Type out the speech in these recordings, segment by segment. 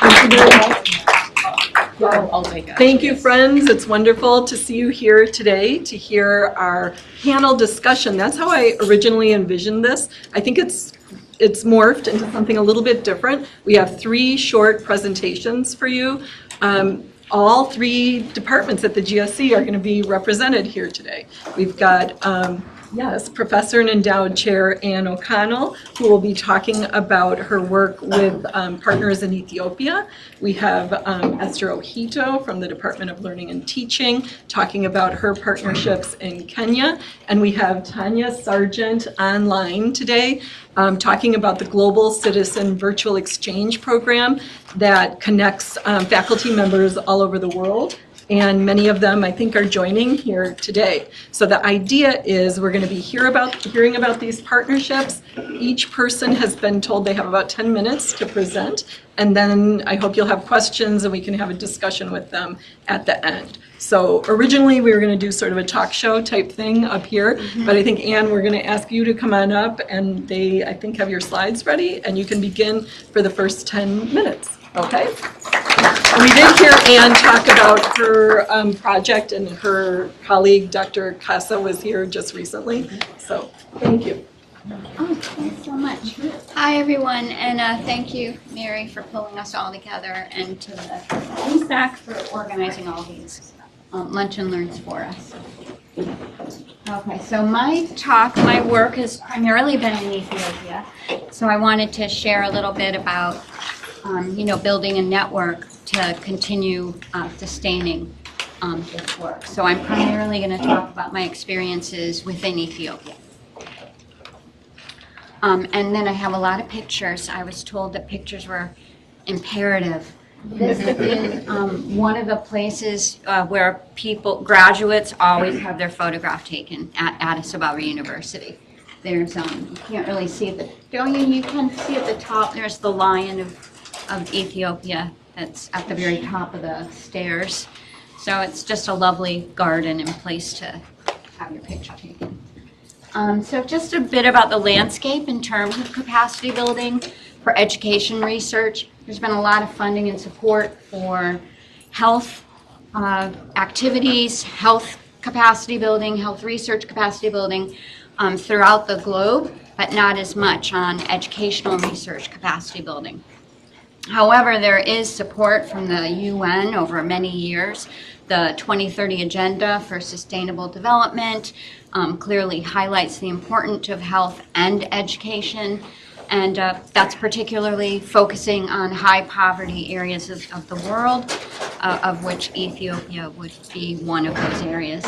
Thank you very much. I'll take it. Thank you, friends. It's wonderful to see you here today to hear our panel discussion. That's how I originally envisioned this. I think it's morphed into something a little bit different. We have 3 short presentations for you. All 3 departments at the GSC are going to be represented here today. We've got Professor and Endowed Chair Anne O'Connell, who will be talking about her work with partners in Ethiopia. We have Esther Ohito from the Department of Learning and Teaching talking about her partnerships in Kenya. And we have Tanja Sargent online today talking about the Global Citizen Virtual Exchange Program that connects faculty members all over the world. And many of them, I think, are joining here today. So the idea is we're going to be hearing about these partnerships. Each person has been told they have about 10 minutes to present. And then I hope you'll have questions and we can have a discussion with them at the end. So originally we were going to do sort of a talk show type thing up here. But I think, Anne, we're going to ask you to come on up. And they, I think, have your slides ready. And you can begin for the first 10 minutes. Okay? We did hear Anne talk about her project, and her colleague, Dr. Casa, was here just recently. So thank you. Oh, thanks so much. Hi, everyone, and thank you, Mary, for pulling us all together, and to the ESAC for organizing all these lunch and learns for us. Okay, so my work has primarily been in Ethiopia, so I wanted to share a little bit about building a network to continue sustaining this work. So I'm primarily going to talk about my experiences within Ethiopia. And then I have a lot of pictures. I was told that pictures were imperative. This is one of the places where graduates always have their photograph taken at Addis Ababa University. There's, you can't really see it, you can see at the top, there's the lion of Ethiopia that's at the very top of the stairs. So it's just a lovely garden and place to have your picture taken. So just a bit about the landscape in terms of capacity building for education research. There's been a lot of funding and support for health activities, health capacity building, health research capacity building throughout the globe, but not as much on educational research capacity building. However, there is support from the UN over many years. The 2030 Agenda for Sustainable Development clearly highlights the importance of health and education, and that's particularly focusing on high poverty areas of the world, of which Ethiopia would be one of those areas.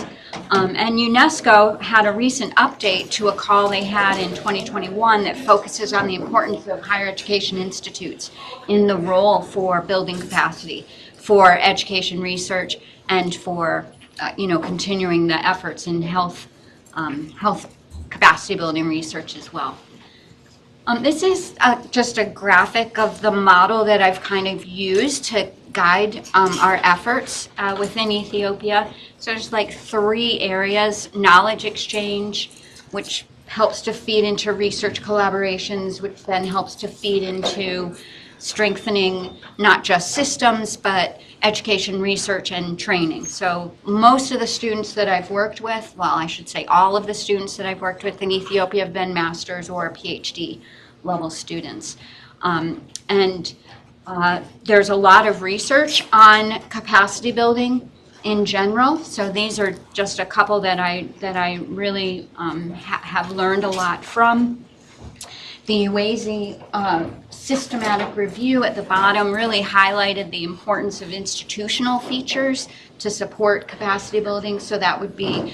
And UNESCO had a recent update to a call they had in 2021 that focuses on the importance of higher education institutes in the role for building capacity for education research and for continuing the efforts in health capacity building research as well. This is just a graphic of the model that I've kind of used to guide our efforts within Ethiopia. So there's like 3 areas: knowledge exchange, which helps to feed into research collaborations, which then helps to feed into strengthening not just systems, but education research and training. So most of the students that I've worked with, well, I should say all of the students that I've worked with in Ethiopia have been master's or PhD level students. There's a lot of research on capacity building in general. So these are just a couple that I really have learned a lot from. The UASI systematic review at the bottom really highlighted the importance of institutional features to support capacity building. So that would be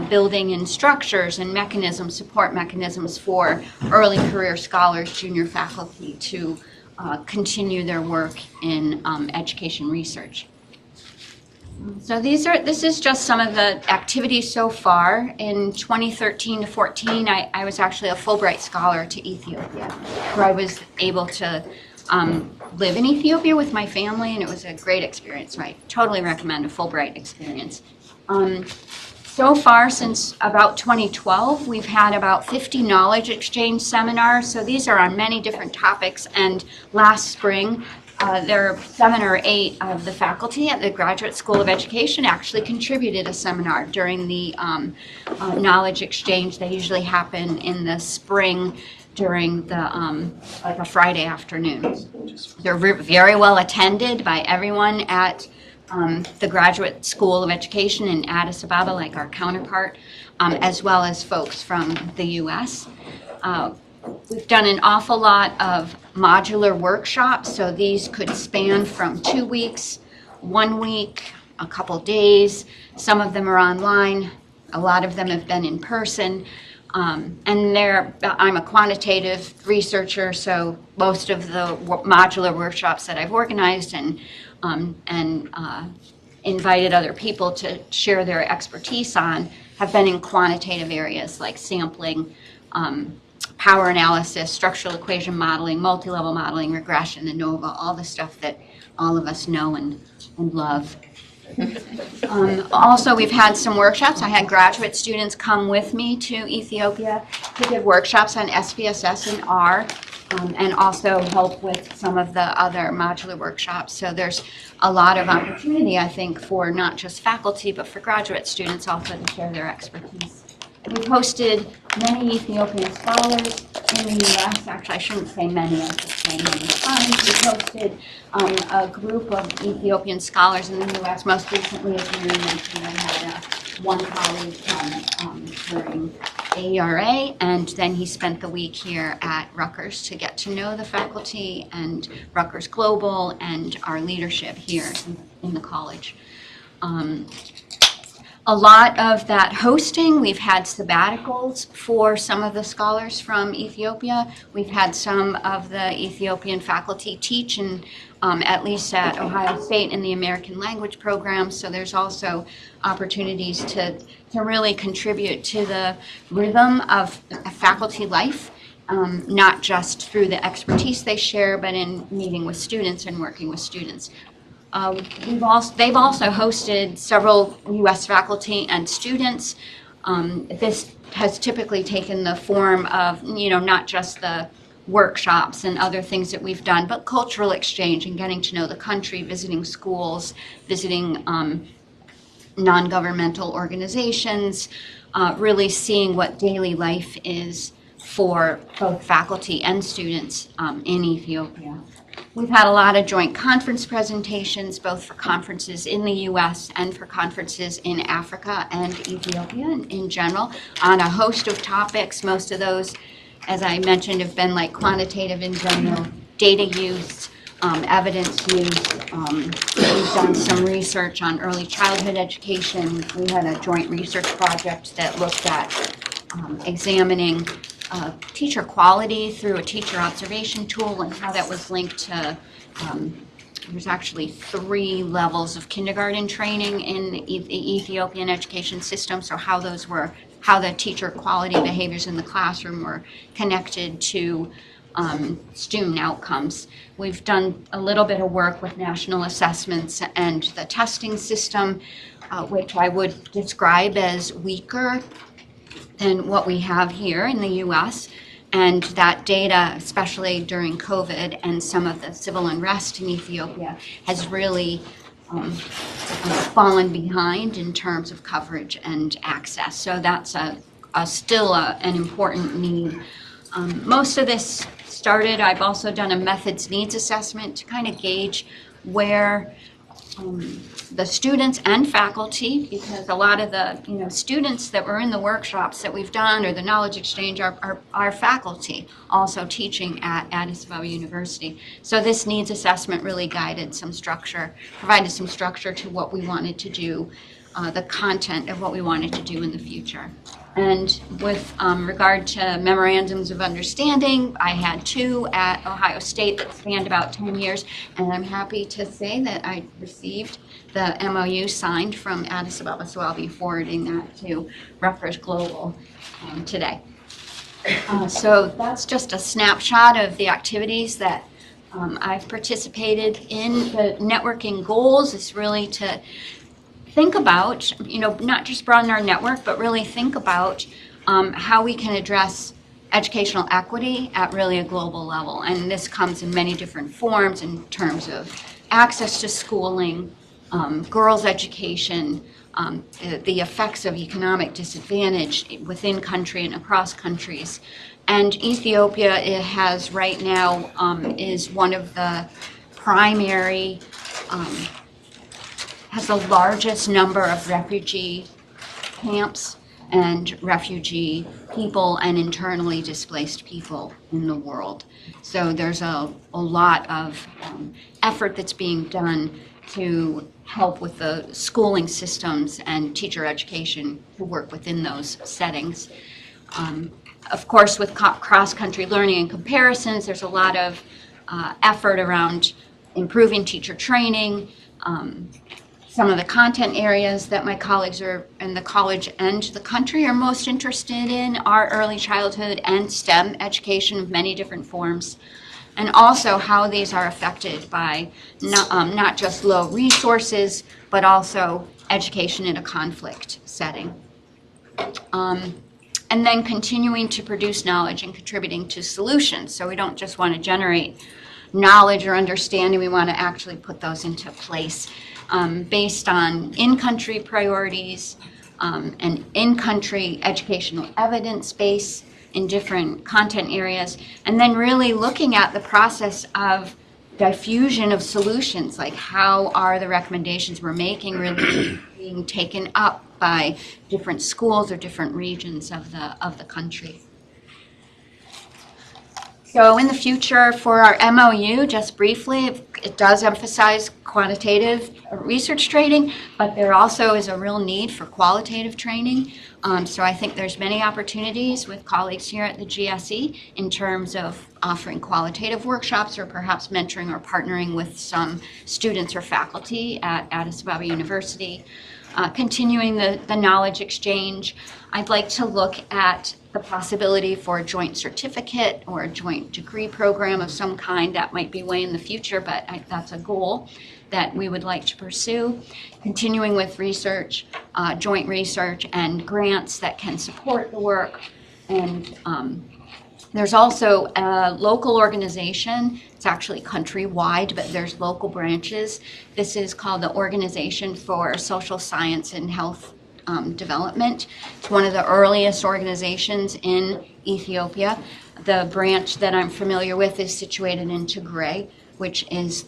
building in structures and mechanisms, support mechanisms for early career scholars, junior faculty to continue their work in education research. So this is just some of the activities so far. In 2013 to 14, I was actually a Fulbright scholar to Ethiopia, where I was able to live in Ethiopia with my family, and it was a great experience. So I totally recommend a Fulbright experience. So far, since about 2012, we've had about 50 knowledge exchange seminars. So these are on many different topics. And last spring, there are 7 or 8 of the faculty at the Graduate School of Education actually contributed a seminar during the knowledge exchange. They usually happen in the spring during the like a Friday afternoon. They're very well attended by everyone at the Graduate School of Education in Addis Ababa, like our counterpart, as well as folks from the U.S. We've done an awful lot of modular workshops, so these could span from 2 weeks, 1 week, a couple days. Some of them are online. A lot of them have been in person. And I'm a quantitative researcher, so most of the modular workshops that I've organized and invited other people to share their expertise on have been in quantitative areas like sampling, power analysis, structural equation modeling, multi-level modeling, regression, ANOVA, all the stuff that all of us know and love. Also, we've had some workshops. I had graduate students come with me to Ethiopia to give workshops on SPSS and R, and also help with some of the other modular workshops. So there's a lot of opportunity, I think, for not just faculty, but for graduate students also to share their expertise. We've hosted many Ethiopian scholars in the U.S. Actually, I shouldn't say many, I'm just saying many times. We've hosted a group of Ethiopian scholars in the U.S. Most recently, as Mary mentioned, I had one colleague during AERA, and then he spent the week here at Rutgers to get to know the faculty and Rutgers Global and our leadership here in the college. A lot of that hosting, we've had sabbaticals for some of the scholars from Ethiopia. We've had some of the Ethiopian faculty teach, and at least at Ohio State in the American language program. So there's also opportunities to really contribute to the rhythm of faculty life, not just through the expertise they share, but in meeting with students and working with students. They've also hosted several U.S. faculty and students. This has typically taken the form of, not just the workshops and other things that we've done, but cultural exchange and getting to know the country, visiting schools, visiting non-governmental organizations, really seeing what daily life is for both faculty and students in Ethiopia. We've had a lot of joint conference presentations, both for conferences in the U.S. and for conferences in Africa and Ethiopia in general, on a host of topics. Most of those, as I mentioned, have been like quantitative in general, data use, evidence use. We've done some research on early childhood education. We had a joint research project that looked at examining teacher quality through a teacher observation tool and how that was linked to, there's actually 3 levels of kindergarten training in the Ethiopian education system, so how the teacher quality behaviors in the classroom were connected to student outcomes. We've done a little bit of work with national assessments and the testing system, which I would describe as weaker than what we have here in the U.S. And that data, especially during COVID and some of the civil unrest in Ethiopia, has really fallen behind in terms of coverage and access. So that's still an important need. Most of this started, I've also done a methods needs assessment to kind of gauge where the students and faculty, because a lot of the students that were in the workshops that we've done or the knowledge exchange are faculty also teaching at Addis Ababa University. So this needs assessment really provided some structure to what we wanted to do, the content of what we wanted to do in the future. And with regard to memorandums of understanding, I had 2 at Ohio State that spanned about 10 years, and I'm happy to say that I received the MOU signed from Addis Ababa, so I'll be forwarding that to Rutgers Global today. So that's just a snapshot of the activities that I've participated in. The networking goals is really to think about, not just broaden our network, but really think about how we can address educational equity at really a global level. And this comes in many different forms in terms of access to schooling, girls' education, the effects of economic disadvantage within country and across countries. And Ethiopia, it has right now, is one of the primary, has the largest number of refugee camps and refugee people and internally displaced people in the world. So there's a lot of effort that's being done to help with the schooling systems and teacher education to work within those settings. Of course, with cross-country learning and comparisons, there's a lot of effort around improving teacher training. Some of the content areas that my colleagues are in the college and the country are most interested in are early childhood and STEM education of many different forms, and also how these are affected by not just low resources, but also education in a conflict setting. And then continuing to produce knowledge and contributing to solutions. So we don't just want to generate knowledge or understanding, we want to actually put those into place based on in-country priorities and in-country educational evidence base in different content areas, and then really looking at the process of diffusion of solutions, like how are the recommendations we're making really being taken up by different schools or different regions of the country. So in the future for our MOU, just briefly, it does emphasize quantitative research training, but there also is a real need for qualitative training. So I think there's many opportunities with colleagues here at the GSE in terms of offering qualitative workshops or perhaps mentoring or partnering with some students or faculty at Addis Ababa University. Continuing the knowledge exchange, I'd like to look at the possibility for a joint certificate or a joint degree program of some kind. That might be way in the future, but that's a goal that we would like to pursue. Continuing with research, joint research and grants that can support the work. And there's also a local organization. It's actually countrywide, but there's local branches. This is called the Organization for Social Science and Health Development. It's one of the earliest organizations in Ethiopia. The branch that I'm familiar with is situated in Tigray, which is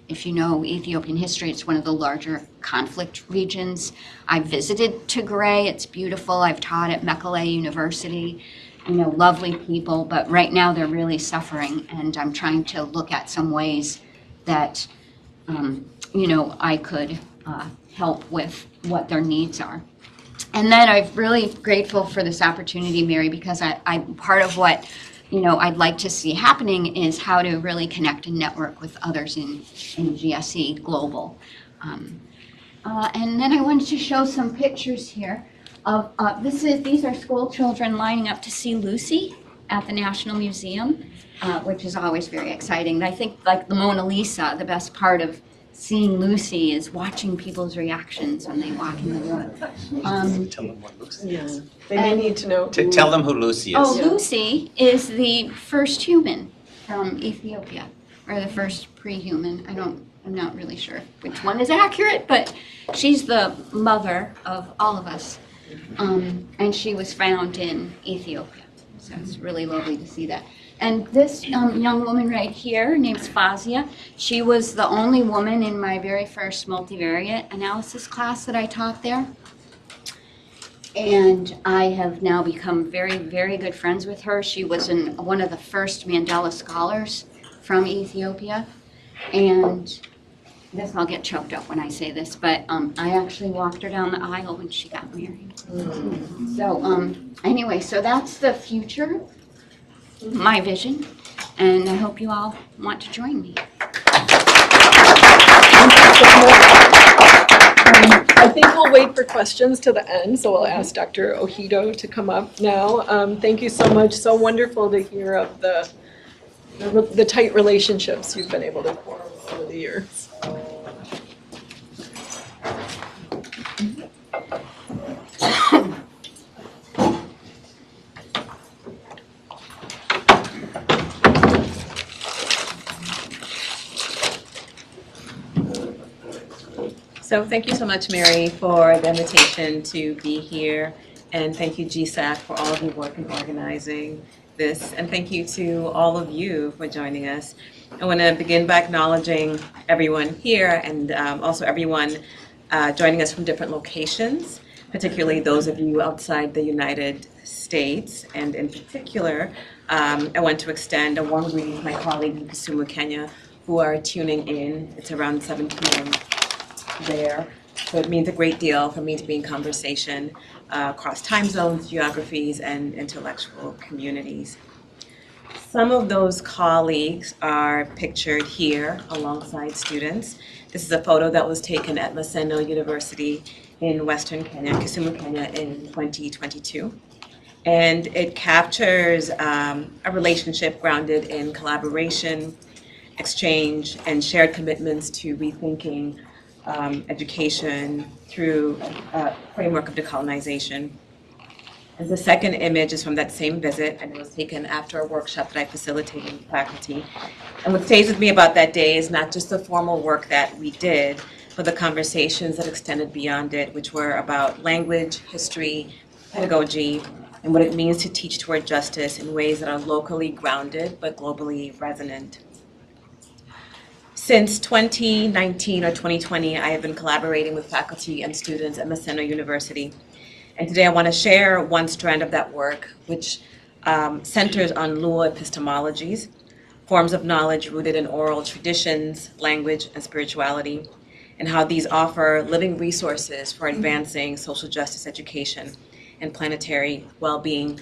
if you know Ethiopian history, it's one of the larger conflict regions. I visited Tigray. It's beautiful. I've taught at Mekelle University. Lovely people, but right now they're really suffering, and I'm trying to look at some ways that, I could help with what their needs are. And then I'm really grateful for this opportunity, Mary, because I'm part of what I'd like to see happening is how to really connect and network with others in GSE Global. And then I wanted to show some pictures here of these are school children lining up to see Lucy at the National Museum, which is always very exciting. I think, like the Mona Lisa, the best part of seeing Lucy is watching people's reactions when they walk in the room. Tell them what Lucy Yeah, is. they may need to know. Tell them who Lucy is. Oh, Lucy is the first human from Ethiopia, or the first pre-human. I'm not really sure which one is accurate, but she's the mother of all of us. And she was found in Ethiopia. So it's really lovely to see that. And this young woman right here, her name's Fazia. She was the only woman in my very first multivariate analysis class that I taught there. And I have now become very, very good friends with her. She was one of the first Mandela scholars from Ethiopia. And I'll get choked up when I say this, but I actually walked her down the aisle when she got married. So anyway, so that's the future, my vision, and I hope you all want to join me. I think we'll wait for questions to the end, so we'll ask Dr. Ohito to come up now. Thank you so much. So wonderful to hear of the tight relationships you've been able to form over the years. So thank you so much, Mary, for the invitation to be here. And thank you, GSAC, for all of your work in organizing this. And thank you to all of you for joining us. I want to begin by acknowledging everyone here and also everyone joining us from different locations, particularly those of you outside the United States. And in particular, I want to extend a warm greeting to my colleagues in Kisumu, Kenya, who are tuning in. It's around 7 p.m. there. So it means a great deal for me to be in conversation across time zones, geographies, and intellectual communities. Some of those colleagues are pictured here alongside students. This is a photo that was taken at Maseno University in Western Kenya, Kisumu, Kenya in 2022. And it captures a relationship grounded in collaboration, exchange, and shared commitments to rethinking education through a framework of decolonization. And the second image is from that same visit, and it was taken after a workshop that I facilitated with faculty. And what stays with me about that day is not just the formal work that we did, but the conversations that extended beyond it, which were about language, history, pedagogy, and what it means to teach toward justice in ways that are locally grounded but globally resonant. Since 2019 or 2020, I have been collaborating with faculty and students at Maseno University. And today I want to share one strand of that work, which centers on Luo epistemologies, forms of knowledge rooted in oral traditions, language, and spirituality, and how these offer living resources for advancing social justice education and planetary well-being.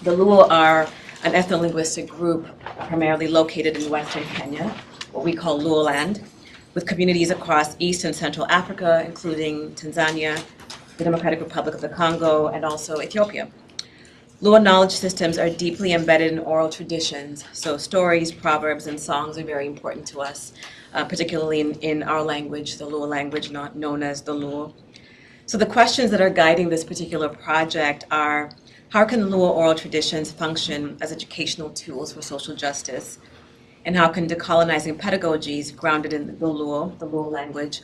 The Luo are an ethno-linguistic group primarily located in Western Kenya, what we call Luo land, with communities across East and Central Africa, including Tanzania, the Democratic Republic of the Congo, and also Ethiopia. Luo knowledge systems are deeply embedded in oral traditions, so stories, proverbs, and songs are very important to us, particularly in our language, the Luo language, known as the Luo. So the questions that are guiding this particular project are, how can Luo oral traditions function as educational tools for social justice? And how can decolonizing pedagogies grounded in the Luo language,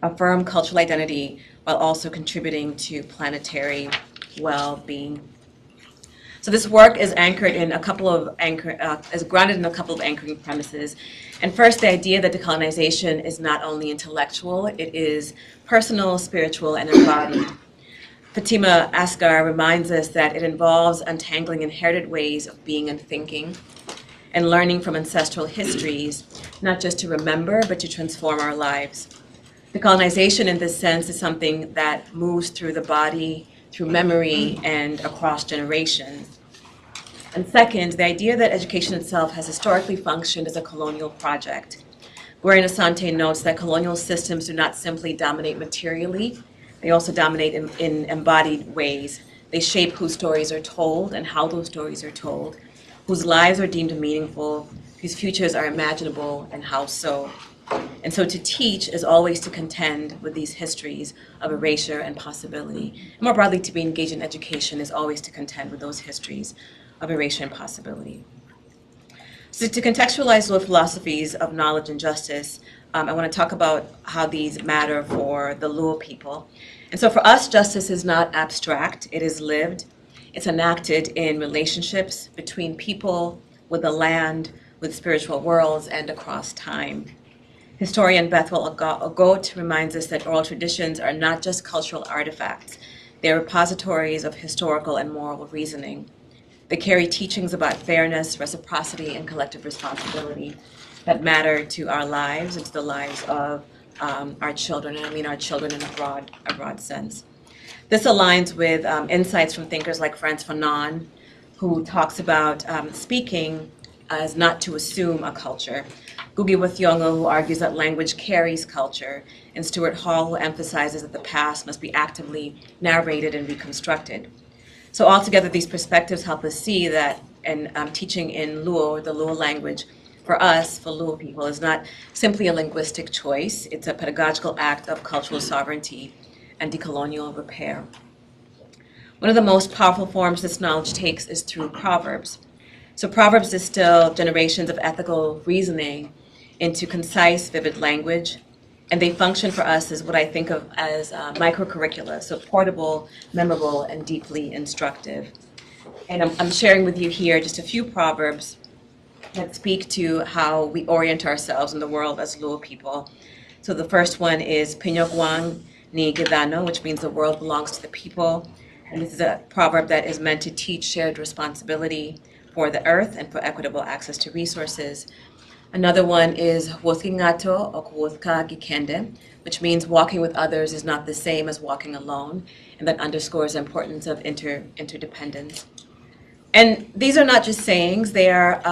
affirm cultural identity while also contributing to planetary well-being? So this work is anchored in is grounded in a couple of anchoring premises. And first, the idea that decolonization is not only intellectual, it is personal, spiritual, and embodied. Fatima Asghar reminds us that it involves untangling inherited ways of being and thinking, and learning from ancestral histories, not just to remember, but to transform our lives. Decolonization in this sense is something that moves through the body, through memory, and across generations. And second, the idea that education itself has historically functioned as a colonial project. Guerra Asante notes that colonial systems do not simply dominate materially, they also dominate in embodied ways. They shape whose stories are told and how those stories are told, whose lives are deemed meaningful, whose futures are imaginable, and how so. And so to teach is always to contend with these histories of erasure and possibility. And more broadly, to be engaged in education is always to contend with those histories of erasure and possibility. So to contextualize Luo philosophies of knowledge and justice, I want to talk about how these matter for the Luo people. And so for us, justice is not abstract, it is lived. It's enacted in relationships between people, with the land, with spiritual worlds, and across time. Historian Bethel Ogot reminds us that oral traditions are not just cultural artifacts. They are repositories of historical and moral reasoning. They carry teachings about fairness, reciprocity, and collective responsibility that matter to our lives and to the lives of our children, and I mean our children in a broad sense. This aligns with insights from thinkers like Frantz Fanon, who talks about speaking as not to assume a culture. Ngugi wa Thiong'o, who argues that language carries culture, and Stuart Hall, who emphasizes that the past must be actively narrated and reconstructed. So altogether, these perspectives help us see that teaching in Luo, the Luo language, for us, for Luo people, is not simply a linguistic choice. It's a pedagogical act of cultural sovereignty and decolonial repair. One of the most powerful forms this knowledge takes is through proverbs. So proverbs distill generations of ethical reasoning into concise, vivid language And they function for us as what I think of as microcurricula, so portable, memorable, and deeply instructive. And I'm sharing with you here just a few proverbs that speak to how we orient ourselves in the world as Luo people. So the first one is Pinyokwang ni Gidano, which means the world belongs to the people. And this is a proverb that is meant to teach shared responsibility for the earth and for equitable access to resources. Another one is Wothkingato o Wothka Gikende, which means walking with others is not the same as walking alone, and that underscores the importance of interdependence. And these are not just sayings, they are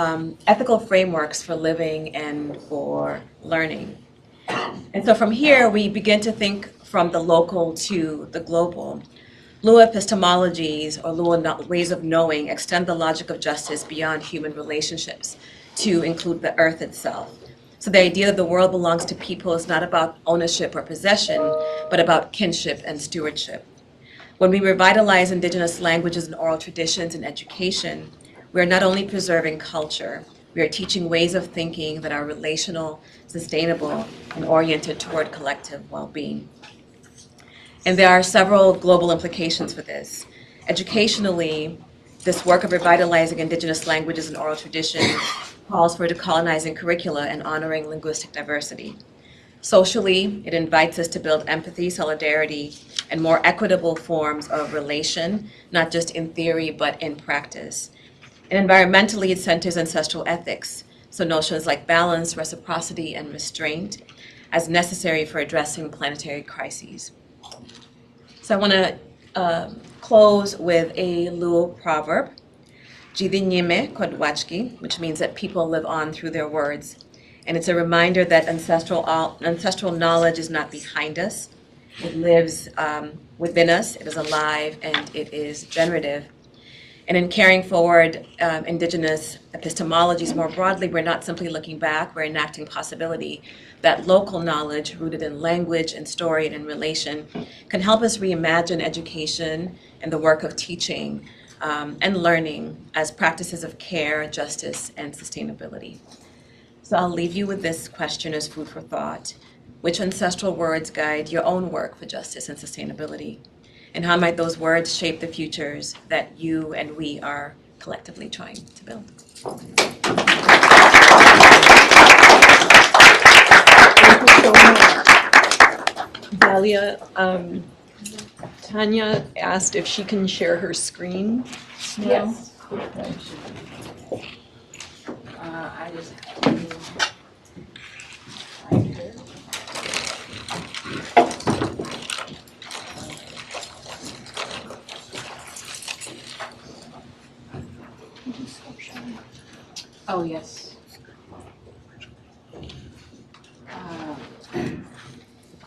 ethical frameworks for living and for learning. And so from here, we begin to think from the local to the global. Luo epistemologies, or Luo ways of knowing, extend the logic of justice beyond human relationships to include the earth itself. So the idea that the world belongs to people is not about ownership or possession, but about kinship and stewardship. When we revitalize indigenous languages and oral traditions in education, we are not only preserving culture, we are teaching ways of thinking that are relational, sustainable, and oriented toward collective well-being. And there are several global implications for this. Educationally, this work of revitalizing indigenous languages and oral traditions calls for decolonizing curricula and honoring linguistic diversity. Socially, it invites us to build empathy, solidarity, and more equitable forms of relation, not just in theory, but in practice. And environmentally, it centers ancestral ethics, so notions like balance, reciprocity, and restraint as necessary for addressing planetary crises. So I want to close with a Luo proverb, Jidinyime Kodwachki, which means that people live on through their words. And it's a reminder that ancestral knowledge is not behind us. It lives within us, it is alive, and it is generative. And in carrying forward indigenous epistemologies more broadly, we're not simply looking back, we're enacting possibility that local knowledge rooted in language and story and in relation can help us reimagine education and the work of teaching and learning as practices of care, justice, and sustainability. So I'll leave you with this question as food for thought. Which ancestral words guide your own work for justice and sustainability? And how might those words shape the futures that you and we are collectively trying to build? Thank you so much. Dalia, Tanja asked if she can share her screen. Yes. I just Oh, yes.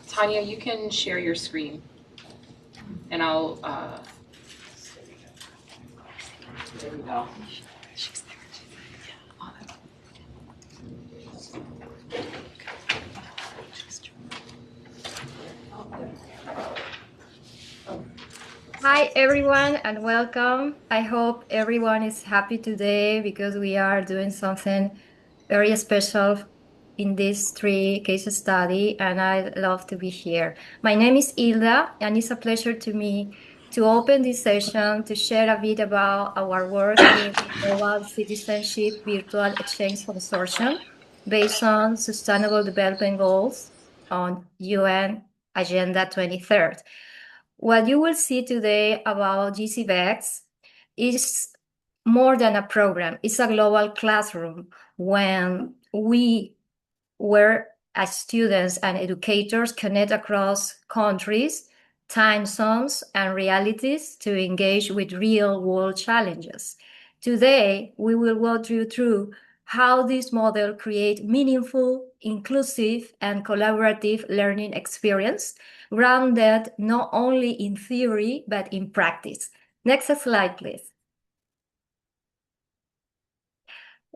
Tanya, you can share your screen, and I'll, there we go. Hi everyone and welcome. I hope everyone is happy today because we are doing something very special in this 3 case study and I love to be here. My name is Hilda and it's a pleasure to me to open this session to share a bit about our work in Global Citizenship Virtual Exchange Consortium based on Sustainable Development Goals on UN Agenda 2030. What you will see today about GCVEX is more than a program. It's a global classroom when we were as students and educators connect across countries, time zones, and realities to engage with real world challenges. Today, we will walk you through how this model creates meaningful, inclusive, and collaborative learning experience grounded not only in theory, but in practice. Next slide, please.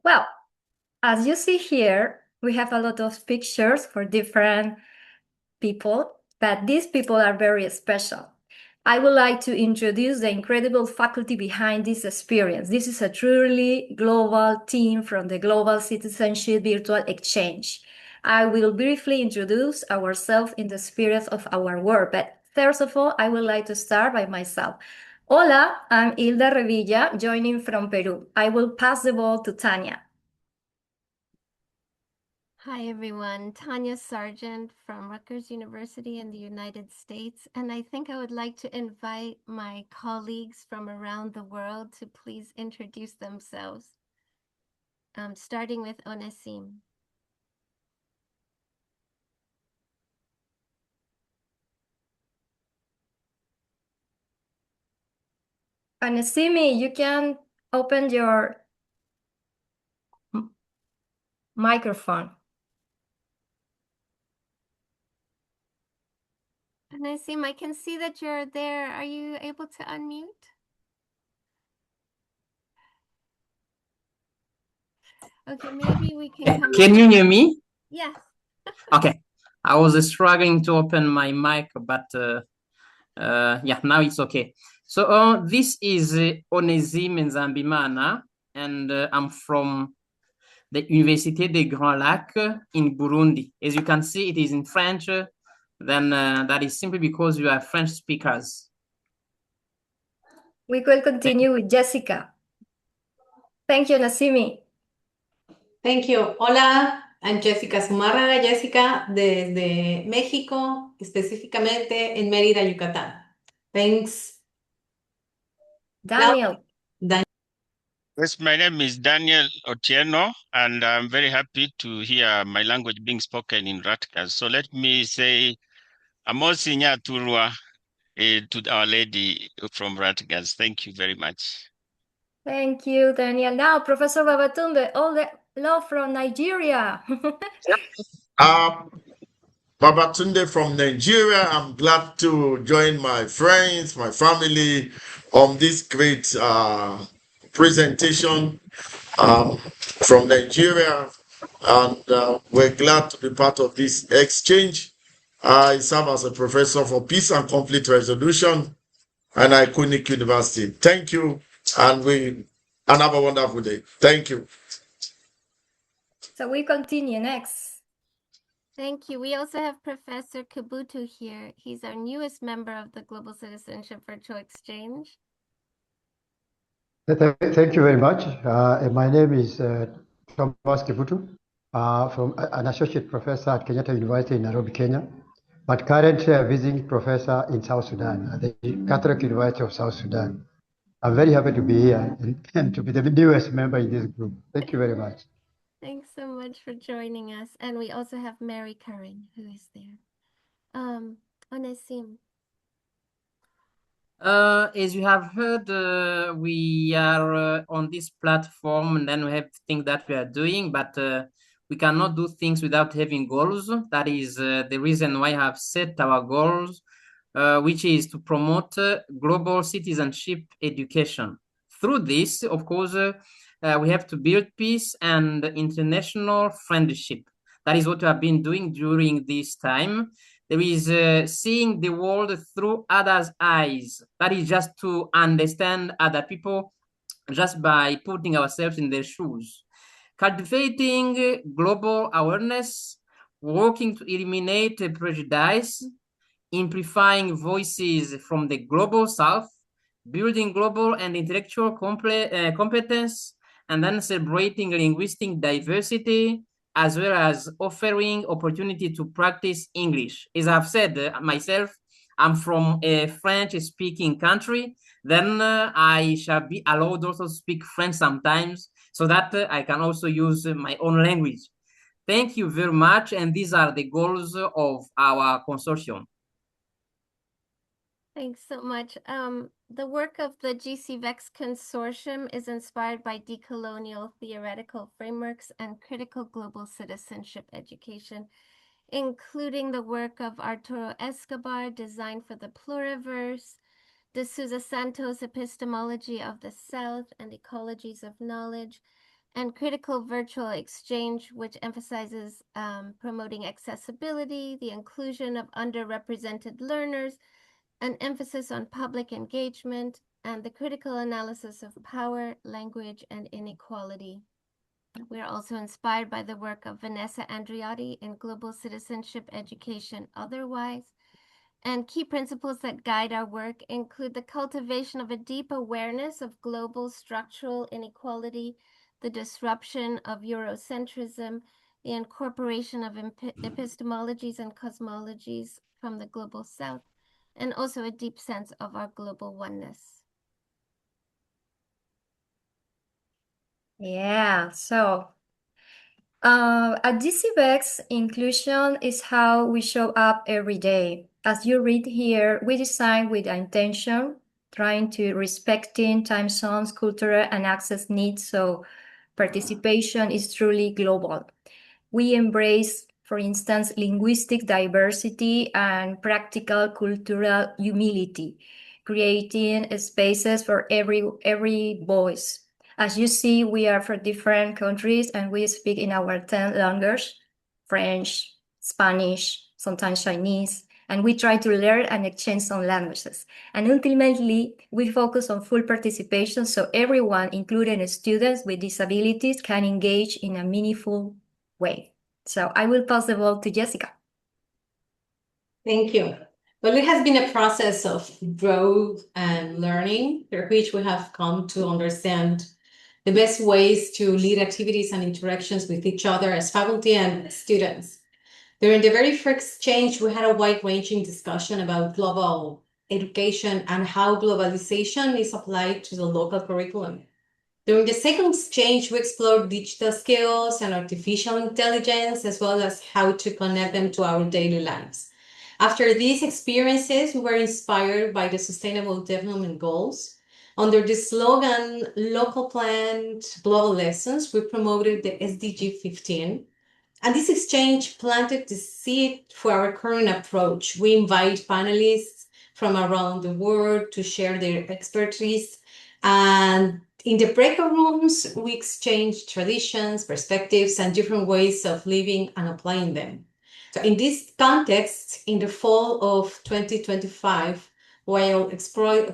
Well, as you see here, we have a lot of pictures for different people, but these people are very special. I would like to introduce the incredible faculty behind this experience. This is a truly global team from the Global Citizenship Virtual Exchange. I will briefly introduce ourselves in the spirit of our work, but first of all, I would like to start by myself. Hola, I'm Hilda Revilla, joining from Peru. I will pass the ball to Tanja. Hi everyone, Tanja Sargent from Rutgers University in the United States, and I think I would like to invite my colleagues from around the world to please introduce themselves, starting with Onesim. Anesimi, you can open your microphone. Onesim, I can see that you're there. Are you able to unmute? Okay, maybe we can come Can back. you hear me? Yes. Okay. I was struggling to open my mic, but yeah, now it's okay. So this is Onesime Nzambimana, and I'm from the Université des Grands Lacs in Burundi. As you can see, it is in French. Then that is simply because we are French speakers. We will continue with Jessica. Thank you, Nasimi. Thank you. Hola, I'm Jessica Zumárraga, Jessica, desde México, específicamente en Mérida, Yucatán. Thanks. Daniel. Yes, my name is Daniel Otieno, and I'm very happy to hear my language being spoken in Rutgers. So let me say, Amosi Nyaturwa to Our Lady from Rutgers. Thank you very much. Thank you, Daniel. Now, Professor Babatunde, all the love from Nigeria. Babatunde from Nigeria. I'm glad to join my friends, my family on this great presentation from Nigeria. And we're glad to be part of this exchange. I serve as a professor for peace and conflict resolution at Iconic University. Thank you, and have a wonderful day. Thank you. So we continue next. Thank you. We also have Professor Kabutu here. He's our newest member of the Global Citizenship Virtual Exchange. Thank you very much. My name is Thomas Kibutu, from an associate professor at Kenyatta University in Nairobi, Kenya, but currently a visiting professor in South Sudan at the Catholic University of South Sudan. I'm very happy to be here and to be the newest member in this group. Thank you very much. Thanks so much for joining us. And we also have Mary Curran, who is there. Onesim. As you have heard, we are on this platform, and then we have things that we are doing, but we cannot do things without having goals. That is the reason why I have set our goals, which is to promote global citizenship education. Through this, of course, we have to build peace and international friendship. That is what we have been doing during this time. There is seeing the world through others' eyes. That is just to understand other people just by putting ourselves in their shoes. Cultivating global awareness, working to eliminate prejudice, amplifying voices from the global south, building global and intellectual competence, and then celebrating linguistic diversity, as well as offering opportunity to practice English. As I've said myself, I'm from a French-speaking country, then I shall be allowed also to speak French sometimes, so that I can also use my own language. Thank you very much, and these are the goals of our consortium. Thanks so much. The work of the GCVEX Consortium is inspired by decolonial theoretical frameworks and critical global citizenship education, including the work of Arturo Escobar, Design for the Pluriverse, De Souza Santos, Epistemology of the South and Ecologies of Knowledge, and Critical Virtual Exchange, which emphasizes promoting accessibility, the inclusion of underrepresented learners, an emphasis on public engagement, and the critical analysis of power, language, and inequality. We are also inspired by the work of Vanessa Andriotti in Global Citizenship Education Otherwise. And key principles that guide our work include the cultivation of a deep awareness of global structural inequality, the disruption of Eurocentrism, the incorporation of epistemologies and cosmologies from the global south, and also a deep sense of our global oneness. Yeah, so at DCVEX, inclusion is how we show up every day. As you read here, we design with intention, trying to respecting time zones, cultural and access needs, so participation is truly global. We embrace, for instance, linguistic diversity and practical cultural humility, creating spaces for every voice. As you see, we are from different countries and we speak in our 10 languages, French, Spanish, sometimes Chinese, and we try to learn and exchange some languages. And ultimately, we focus on full participation so everyone, including students with disabilities, can engage in a meaningful way. So I will pass the ball to Jessica. Thank you. Well, it has been a process of growth and learning through which we have come to understand the best ways to lead activities and interactions with each other as faculty and students. During the very first exchange, we had a wide-ranging discussion about global education and how globalization is applied to the local curriculum. During the second exchange, we explored digital skills and artificial intelligence, as well as how to connect them to our daily lives. After these experiences, we were inspired by the Sustainable Development Goals. Under the slogan, Local Planned Global Lessons, we promoted the SDG 15. And this exchange planted the seed for our current approach. We invite panelists from around the world to share their expertise. And in the breakout rooms, we exchange traditions, perspectives, and different ways of living and applying them. So in this context, in the fall of 2025, while exploring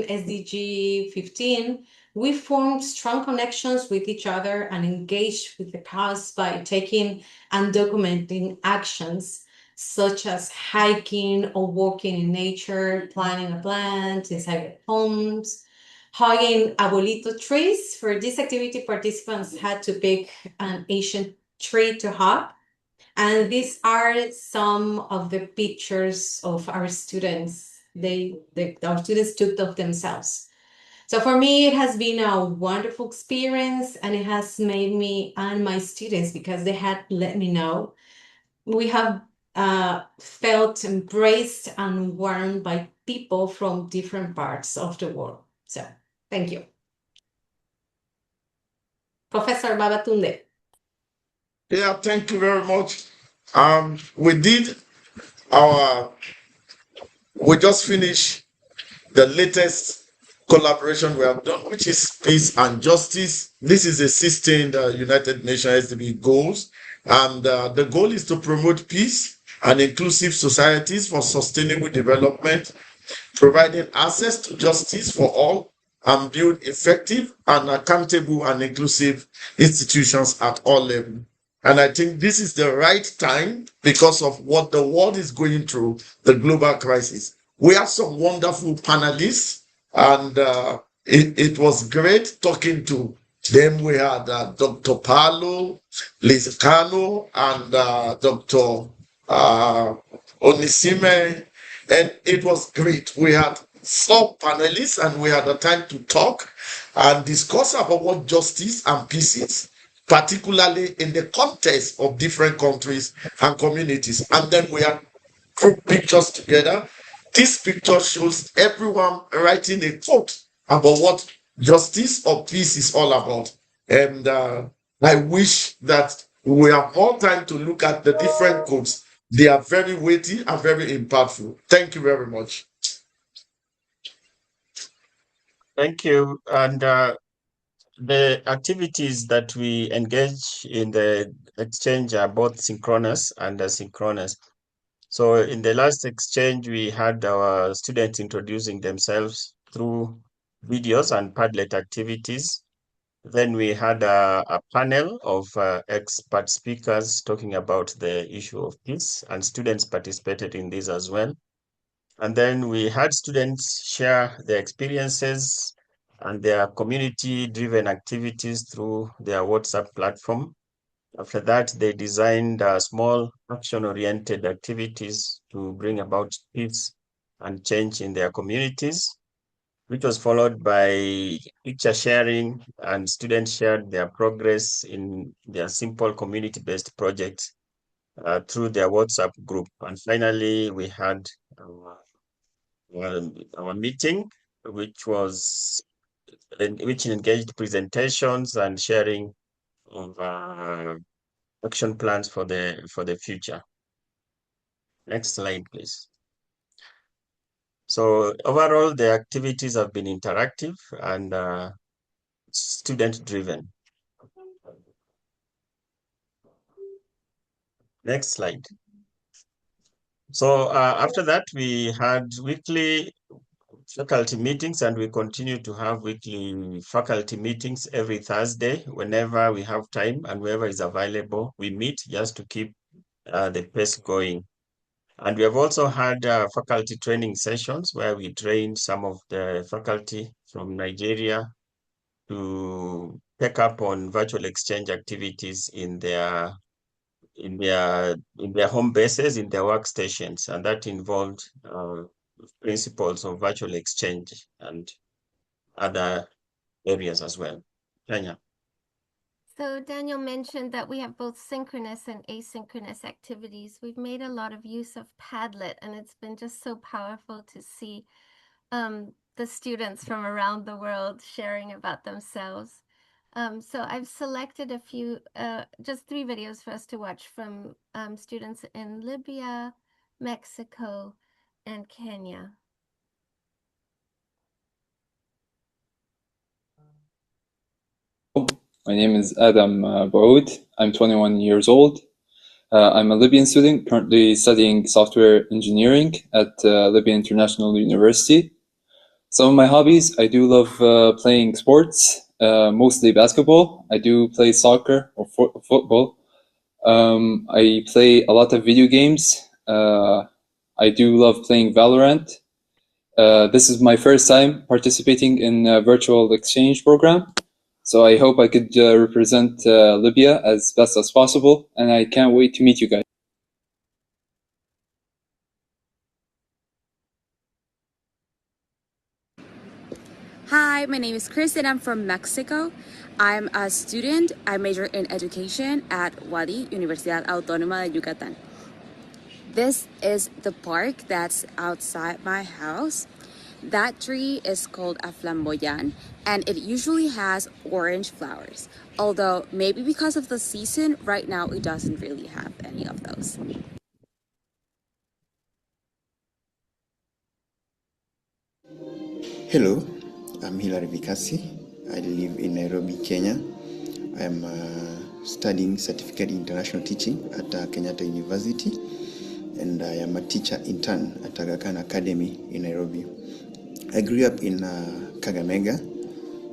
SDG 15, we formed strong connections with each other and engaged with the cause by taking and documenting actions such as hiking or walking in nature, planting a plant inside homes, hugging abuelito trees. For this activity, participants had to pick an ancient tree to hug. And these are some of the pictures of our students. Our students took of themselves. So for me, it has been a wonderful experience, and it has made me and my students, because they had let me know, we have felt embraced and warmed by people from different parts of the world. So thank you. Professor Babatunde. Yeah, thank you very much. We just finished the latest collaboration we have done, which is peace and justice. This is assisting the United Nations SDG goals. And the goal is to promote peace and inclusive societies for sustainable development, providing access to justice for all, and build effective and accountable and inclusive institutions at all levels. And I think this is the right time because of what the world is going through, the global crisis. We have some wonderful panelists, and it was great talking to them. We had Dr. Paulo, Liz Cano, and Dr. Onisime, and it was great. We had 4 panelists, and we had the time to talk and discuss about what justice and peace is, particularly in the context of different countries and communities. And then we had group pictures together. This picture shows everyone writing a quote about what justice or peace is all about. And I wish that we have more time to look at the different quotes. They are very weighty and very impactful. Thank you very much. Thank you. And the activities that we engage in the exchange are both synchronous and asynchronous. So in the last exchange, we had our students introducing themselves through videos and Padlet activities. Then we had a panel of expert speakers talking about the issue of peace, and students participated in this as well. And then we had students share their experiences and their community-driven activities through their WhatsApp platform. After that, they designed small action-oriented activities to bring about peace and change in their communities, which was followed by picture sharing, and students shared their progress in their simple community-based projects through their WhatsApp group. And finally, we had our meeting, which engaged presentations and sharing of action plans for the future. Next slide, please. So overall, the activities have been interactive and student-driven. Next slide. So after that, we had weekly faculty meetings, and we continue to have weekly faculty meetings every Thursday. Whenever we have time and wherever is available, we meet just to keep the pace going. And we have also had faculty training sessions where we trained some of the faculty from Nigeria to pick up on virtual exchange activities in their home bases, in their workstations, and that involved principles of virtual exchange and other areas as well. Tanya. So Daniel mentioned that we have both synchronous and asynchronous activities. We've made a lot of use of Padlet, and it's been just so powerful to see the students from around the world sharing about themselves. So I've selected a few, just 3 videos for us to watch from students in Libya, Mexico, and Kenya. My name is Adam Baoud. I'm 21 years old. I'm a Libyan student currently studying software engineering at Libya International University. Some of my hobbies, I do love playing sports, mostly basketball. I do play soccer or football. I play a lot of video games. I do love playing Valorant. This is my first time participating in a virtual exchange program. So I hope I could represent Libya as best as possible, and I can't wait to meet you guys. Hi, my name is Chris and I'm from Mexico. I'm a student. I major in education at UADY, Universidad Autónoma de Yucatán. This is the park that's outside my house. That tree is called a flamboyant, and it usually has orange flowers. Although maybe because of the season, right now it doesn't really have any of those. Hello, I'm Hilary Vikasi. I live in Nairobi, Kenya. I'm studying certificate in international teaching at Kenyatta University, and I am a teacher intern at Aga Khan Academy in Nairobi. I grew up in Kakamega,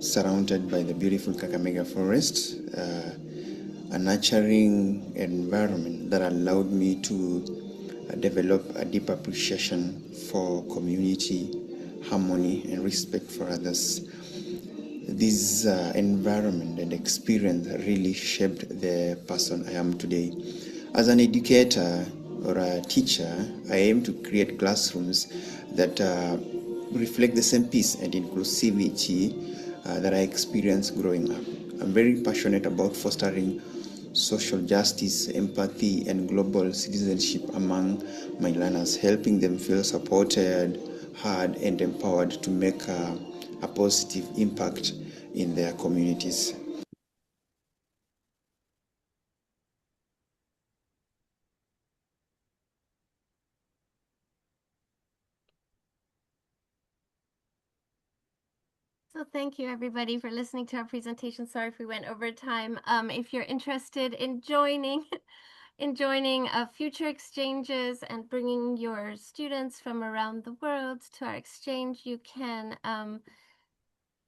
surrounded by the beautiful Kakamega forest, a nurturing environment that allowed me to develop a deep appreciation for community, harmony, and respect for others. This environment and experience really shaped the person I am today. As an educator or a teacher, I aim to create classrooms that reflect the same peace and inclusivity that I experienced growing up. I'm very passionate about fostering social justice, empathy, and global citizenship among my learners, helping them feel supported, heard, and empowered to make a positive impact in their communities. So thank you everybody for listening to our presentation. Sorry if we went over time. If you're interested in joining future exchanges and bringing your students from around the world to our exchange, you can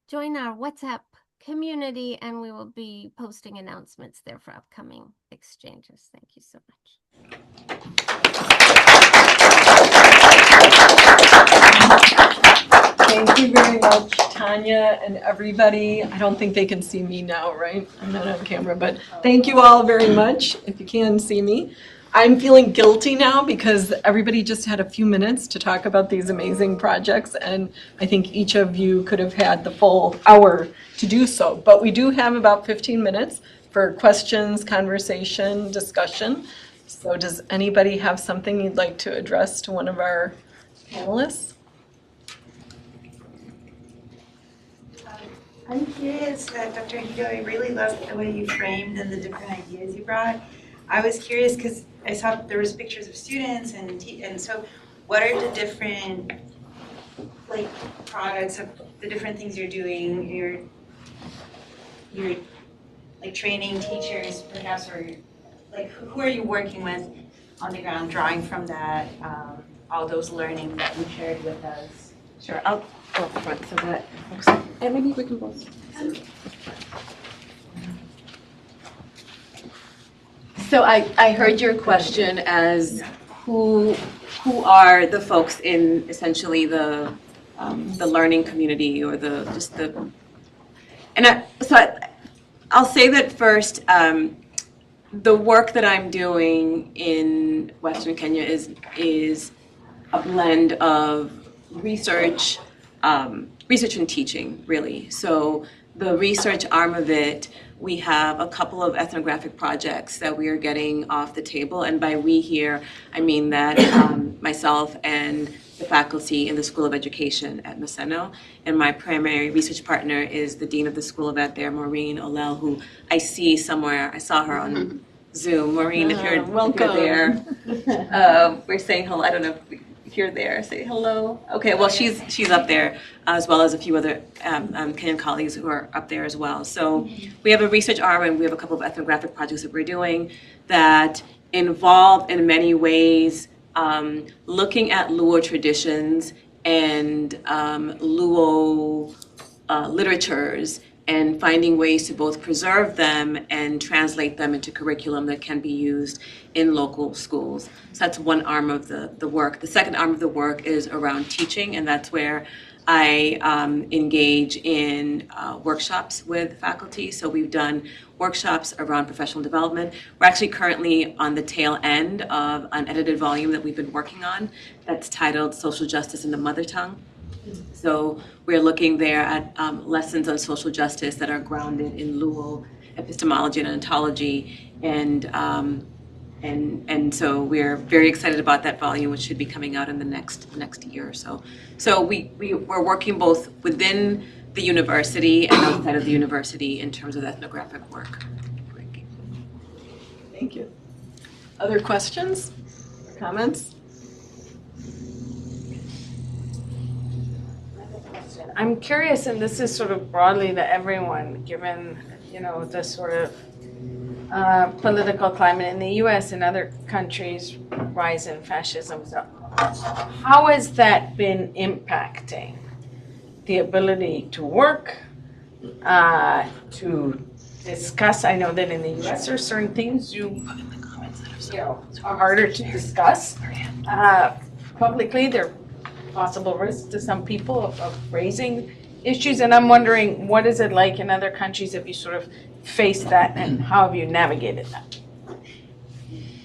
join our WhatsApp community, and we will be posting announcements there for upcoming exchanges. Thank you so much. Thank you very much, Tanya and everybody. I don't think they can see me now, right? I'm not on camera, but thank you all very much, if you can see me. I'm feeling guilty now because everybody just had a few minutes to talk about these amazing projects, and I think each of you could have had the full hour to do so. But we do have about 15 minutes for questions, conversation, discussion. So does anybody have something you'd like to address to one of our panelists? I'm curious, Dr. Ohito, I really loved the way you framed and the different ideas you brought. I was curious because I saw there was pictures of students and so what are the different like products of the different things you're doing? You're like training teachers perhaps, or like who are you working with on the ground, drawing from that, all those learning that you shared with us? Sure, I'll go up front so that folks, and maybe we can both. So I heard your question as who are the folks in essentially the learning community or I'll say that first, the work that I'm doing in Western Kenya is a blend of research and teaching, really. So the research arm of it, we have a couple of ethnographic projects that we are getting off the table. And by we here, I mean that myself and the faculty in the School of Education at Maseno. And my primary research partner is the Dean of the School of Ed there, Maureen Olel, who I see somewhere. I saw her on Zoom. Maureen, if you're there, we're saying hello. I don't know if you're there, say hello. Okay, well, she's up there, as well as a few other Kenyan colleagues who are up there as well. So we have a research arm and we have a couple of ethnographic projects that we're doing that involve, in many ways, looking at Luo traditions and Luo literatures and finding ways to both preserve them and translate them into curriculum that can be used in local schools. So that's one arm of the work. The second arm of the work is around teaching, and that's where I engage in workshops with faculty. So we've done workshops around professional development. We're actually currently on the tail end of an edited volume that we've been working on that's titled Social Justice in the Mother Tongue. So we're looking there at lessons on social justice that are grounded in Luo epistemology and ontology, and so we're very excited about that volume, which should be coming out in the next year or so. So we're working both within the university and outside of the university in terms of ethnographic work. Thank you. Other questions, comments? I'm curious, and this is sort of broadly to everyone, given the sort of political climate in the U.S. and other countries, rise in fascism. So, how has that been impacting the ability to work, to discuss? I know that in the U.S. there are certain things are harder to discuss publicly. There are possible risks to some people of raising issues, and I'm wondering, what is it like in other countries? Have you sort of faced that, and how have you navigated that?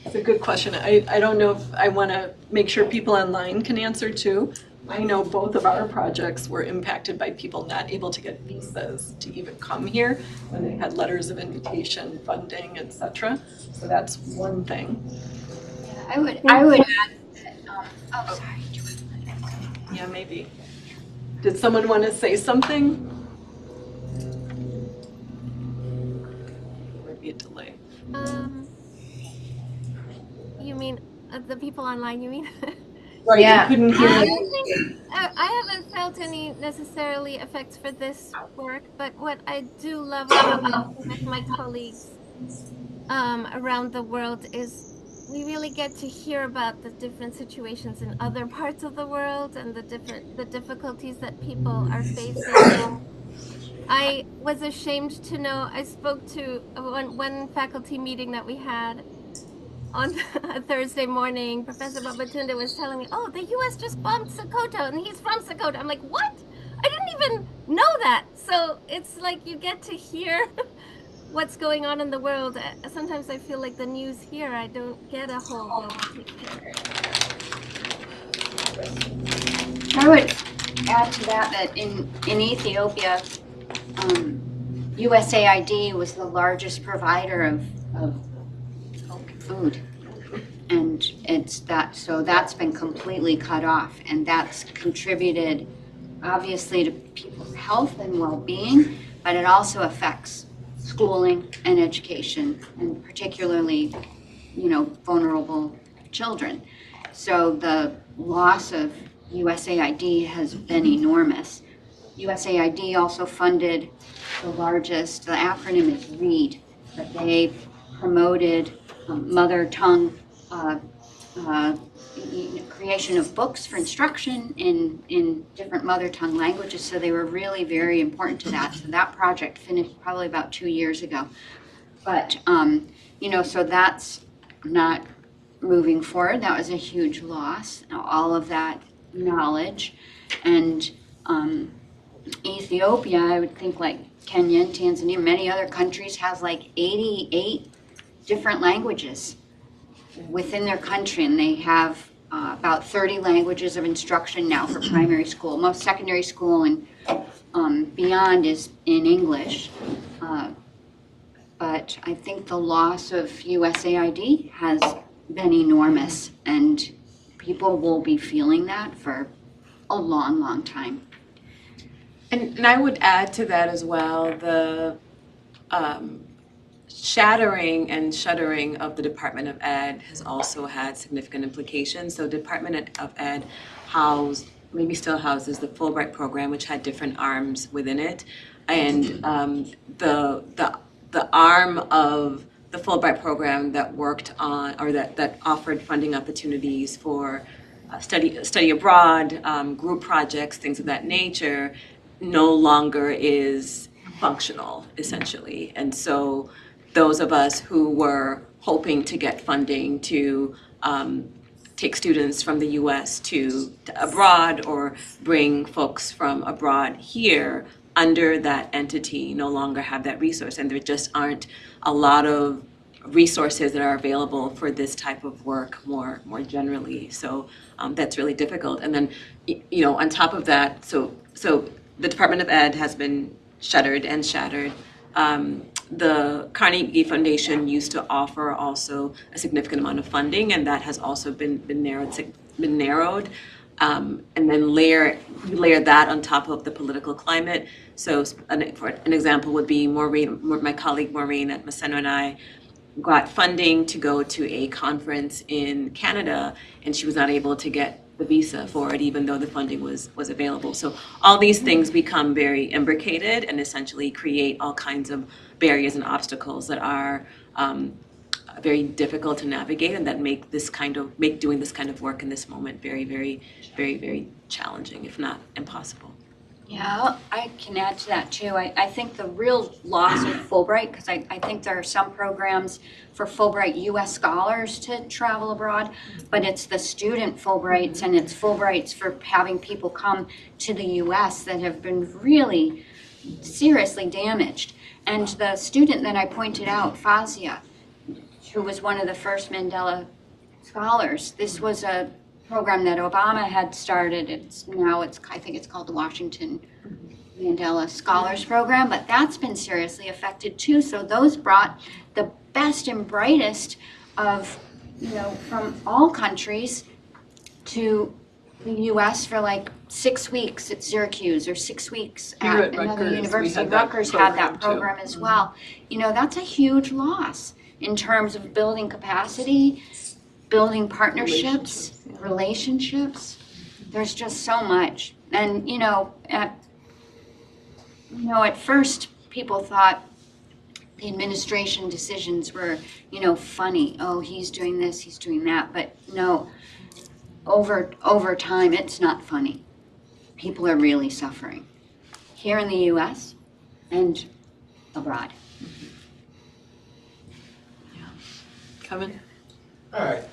It's a good question. I don't know if I want to make sure people online can answer too. I know both of our projects were impacted by people not able to get visas to even come here when they had letters of invitation, funding, etc. So that's one thing. I would add that, sorry. Yeah, maybe. Did someone want to say something? There might be a delay. You mean the people online, you mean? Right, yeah. You couldn't hear me. I haven't felt any necessarily effects for this work, but what I do love about with my colleagues around the world is we really get to hear about the different situations in other parts of the world and the difficulties that people are facing. I was ashamed to know, I spoke to one faculty meeting that we had on a Thursday morning. Professor Babatunde was telling me, oh, the US just bombed Sokoto and he's from Sokoto. I'm like, what? I didn't even know that. So it's like you get to hear what's going on in the world. Sometimes I feel like the news here, I don't get a whole global picture. I would add to that in Ethiopia, USAID was the largest provider of food. And so that's been completely cut off, and that's contributed obviously to people's health and well-being, but it also affects schooling and education, and particularly, vulnerable children. So the loss of USAID has been enormous. USAID also funded the acronym is READ, but they promoted mother tongue creation of books for instruction in different mother tongue languages. So they were really very important to that. So that project finished probably about 2 years ago. But, so that's not moving forward. That was a huge loss, all of that knowledge. And Ethiopia, I would think like Kenya and Tanzania, many other countries has like 88 different languages within their country, and they have about 30 languages of instruction now for primary school. Most secondary school and beyond is in English. But I think the loss of USAID has been enormous, and people will be feeling that for a long, long time. And I would add to that as well, the shattering and shuttering of the Department of Ed has also had significant implications. So Department of Ed maybe still houses the Fulbright program, which had different arms within it. And the arm of the Fulbright program that worked on, or that offered funding opportunities for study abroad, group projects, things of that nature, no longer is functional, essentially. And so those of us who were hoping to get funding to take students from the US to abroad, or bring folks from abroad here under that entity, no longer have that resource. And there just aren't a lot of resources that are available for this type of work more generally. So that's really difficult. And then, on top of that, so the Department of Ed has been shuttered and shattered. The Carnegie Foundation used to offer also a significant amount of funding, and that has also been narrowed. And then layer that on top of the political climate. So for an example would be my colleague Maureen at Maseno and I got funding to go to a conference in Canada, and she was not able to get the visa for it, even though the funding was available. So all these things become very imbricated and essentially create all kinds of barriers and obstacles that are very difficult to navigate, and that make doing this kind of work in this moment very, very, very, very challenging, if not impossible. Yeah, I can add to that too. I think the real loss of Fulbright, because I think there are some programs for Fulbright US scholars to travel abroad, but it's the student Fulbrights and it's Fulbrights for having people come to the US that have been really seriously damaged. And the student that I pointed out, Fazia, who was one of the first Mandela scholars, this was a program that Obama had started. I think it's called the Washington Mandela Scholars Program, but that's been seriously affected too. So those brought the best and brightest of, from all countries to the U.S. for like 6 weeks at Syracuse or 6 weeks at another university. Rutgers had that program as well. That's a huge loss in terms of building capacity, building partnerships, relationships. There's just so much. And, at first people thought the administration decisions were, funny. Oh, he's doing this, he's doing that. But no, over time, it's not funny. People are really suffering. Here in the U.S., and abroad. Kevin? All right.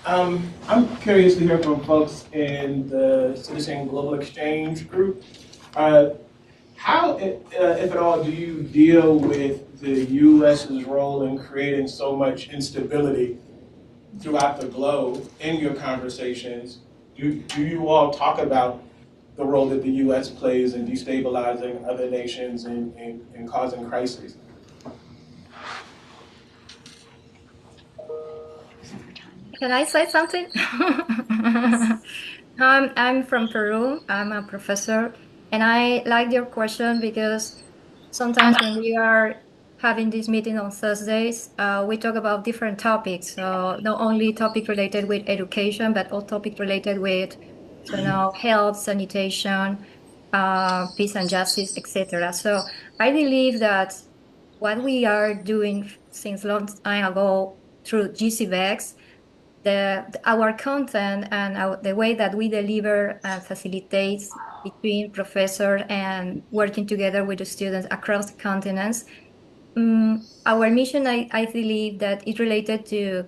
I'm curious to hear from folks in the Citizen Global Exchange group. How, if at all, do you deal with the U.S.'s role in creating so much instability throughout the globe in your conversations? Do you all talk about the role that the U.S. plays in destabilizing other nations and causing crises? Can I say something? I'm from Peru. I'm a professor, and I like your question because sometimes when we are having this meeting on Thursdays, we talk about different topics. So not only topic related with education, but all topic related with, health, sanitation, peace and justice, etc. So I believe that what we are doing since long time ago through GCVEX, our content and the way that we deliver and facilitates between professors and working together with the students across the continents. Our mission, I believe that is related to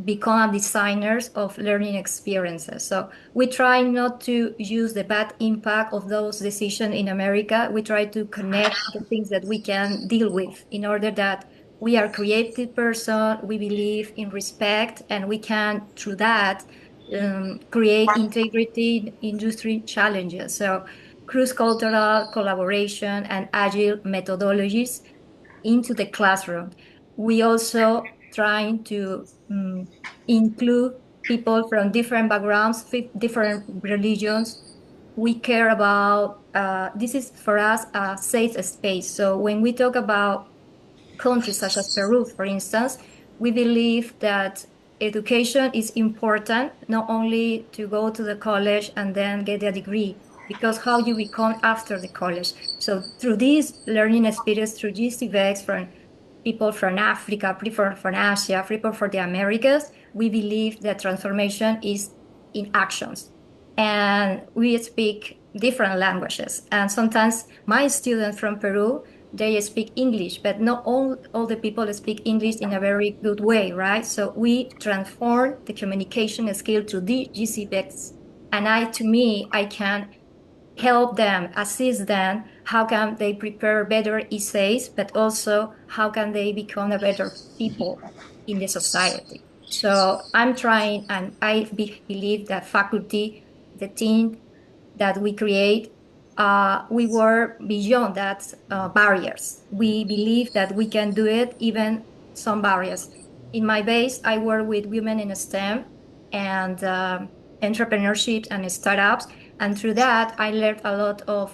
become designers of learning experiences. So we try not to use the bad impact of those decisions in America. We try to connect the things that we can deal with in order that we are creative person, we believe in respect, and we can, through that, create integrity in industry challenges. So cross-cultural collaboration and agile methodologies into the classroom. We also trying to include people from different backgrounds, different religions. We care about, this is for us a safe space. So when we talk about countries such as Peru, for instance, we believe that education is important, not only to go to the college and then get a degree, because how you become after the college. So through this learning experience, through GCVEX, from people from Africa, people from Asia, people from the Americas, we believe that transformation is in actions. And we speak different languages. And sometimes my students from Peru, they speak English, but not all the people speak English in a very good way, right? So we transform the communication skill to the GCVEX. And I can help them, assist them, how can they prepare better essays, but also how can they become a better people in the society. So I'm trying, and I believe that faculty, the team that we create, we were beyond that barriers. We believe that we can do it, even some barriers. In my base, I work with women in STEM and entrepreneurship and startups. And through that, I learned a lot of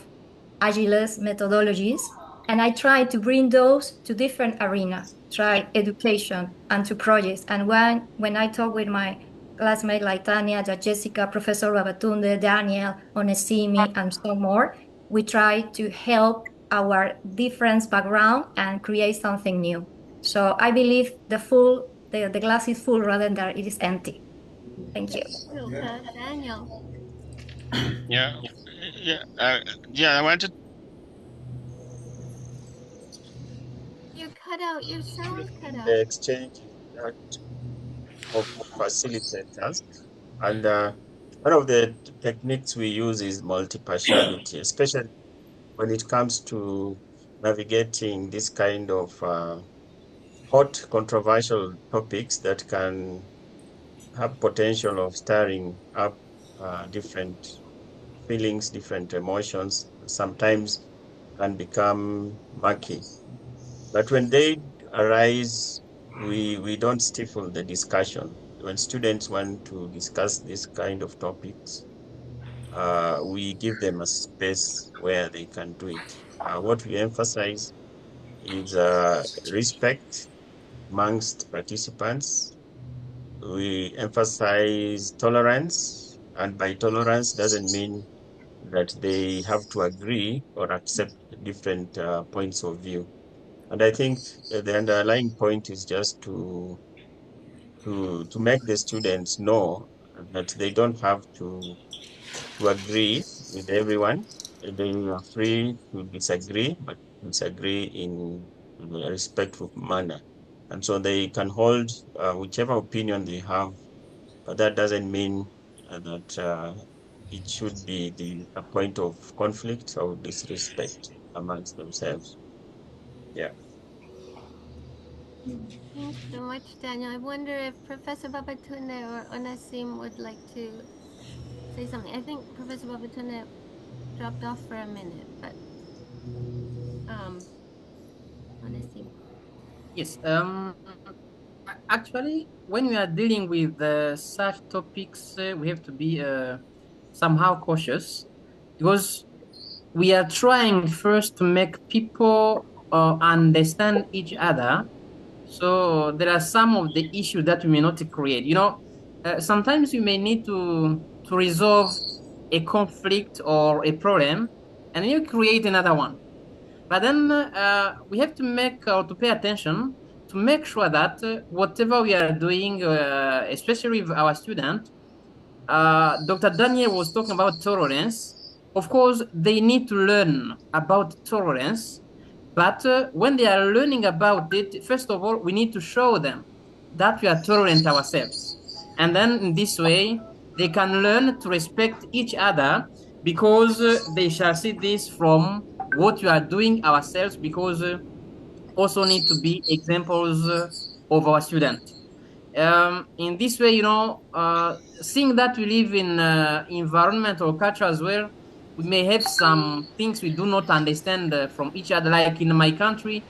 agilist methodologies. And I try to bring those to different arenas, try education and to projects. And when I talk with my classmates like Tanja, Jessica, Professor Babatunde, Daniel, Onesimi, and so more, we try to help our different background and create something new. So I believe the glass is full rather than it is empty. Thank you. Daniel. I wanted. You cut out, your sound cut out. The exchange of facilitators, and one of the techniques we use is multi-partiality, especially when it comes to navigating this kind of hot, controversial topics that can have potential of stirring up different feelings, different emotions, sometimes can become murky. But when they arise, we don't stifle the discussion. When students want to discuss this kind of topics, we give them a space where they can do it. What we emphasize is respect amongst participants. We emphasize tolerance, and by tolerance doesn't mean that they have to agree or accept different points of view. And I think the underlying point is just to make the students know that they don't have to agree with everyone. They are free to disagree, but disagree in a respectful manner. And so they can hold whichever opinion they have, but that doesn't mean that it should be a point of conflict or disrespect amongst themselves. Yeah. Thanks so much, Daniel. I wonder if Professor Babatunde or Onasim would like to say something. I think Professor Babatunde dropped off for a minute, but Onasim. Yes. Actually, when we are dealing with such topics, we have to be somehow cautious, because we are trying first to make people understand each other. So there are some of the issues that we may not create. Sometimes you may need to resolve a conflict or a problem, and then you create another one. But then we have to pay attention to make sure that whatever we are doing, especially with our students, Dr. Daniel was talking about tolerance. Of course, they need to learn about tolerance, but when they are learning about it, first of all, we need to show them that we are tolerant ourselves. And then in this way, they can learn to respect each other, because they shall see this from what we are doing ourselves, because also need to be examples of our students. In this way, seeing that we live in environment or culture as well, we may have some things we do not understand from each other. Like in my country,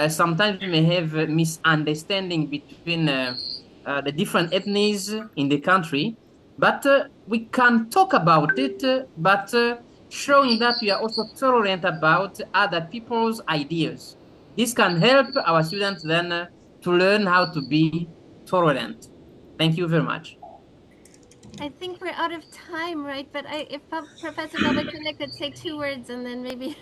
sometimes we may have misunderstanding between the different ethnies in the country, but we can talk about it, but showing that we are also tolerant about other people's ideas. This can help our students then to learn how to be tolerant. Thank you very much. I think we're out of time, right? But if Professor Babatunde could say 2 words, and then maybe.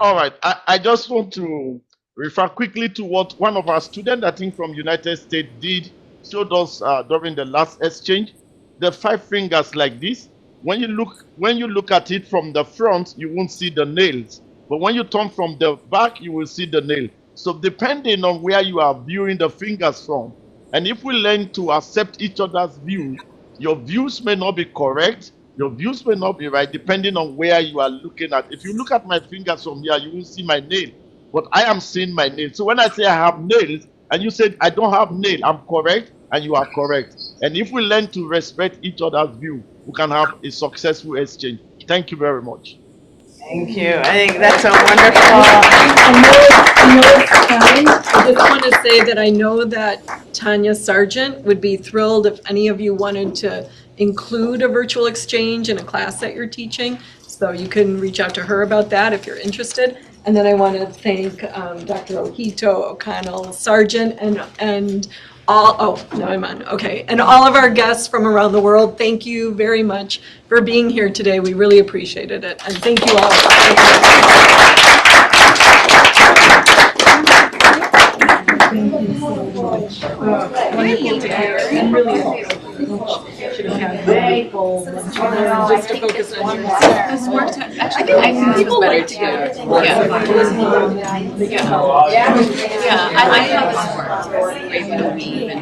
All right. I just want to refer quickly to what one of our students, I think from United States, showed us during the last exchange. The 5 fingers like this. When you look at it from the front, you won't see the nails. But when you turn from the back, you will see the nail. So depending on where you are viewing the fingers from, and if we learn to accept each other's view, your views may not be correct, your views may not be right, depending on where you are looking at. If you look at my fingers from here, you will see my nail, but I am seeing my nail. So when I say I have nails, and you said I don't have nail, I'm correct, and you are correct. And if we learn to respect each other's view, we can have a successful exchange. Thank you very much. Thank you. I think that's a wonderful. I just want to say that I know that Tanja Sargent would be thrilled if any of you wanted to include a virtual exchange in a class that you're teaching. So you can reach out to her about that if you're interested. And then I want to thank Dr. Ohito, O'Connell, Sargent, and all of our guests from around the world. Thank you very much for being here today. We really appreciated it. And thank you all. Thank you so much. Wonderful to hear. And really, should have had very full lunch just to focus on this worked actually I think it was better together. Yeah, I like how this worked. We even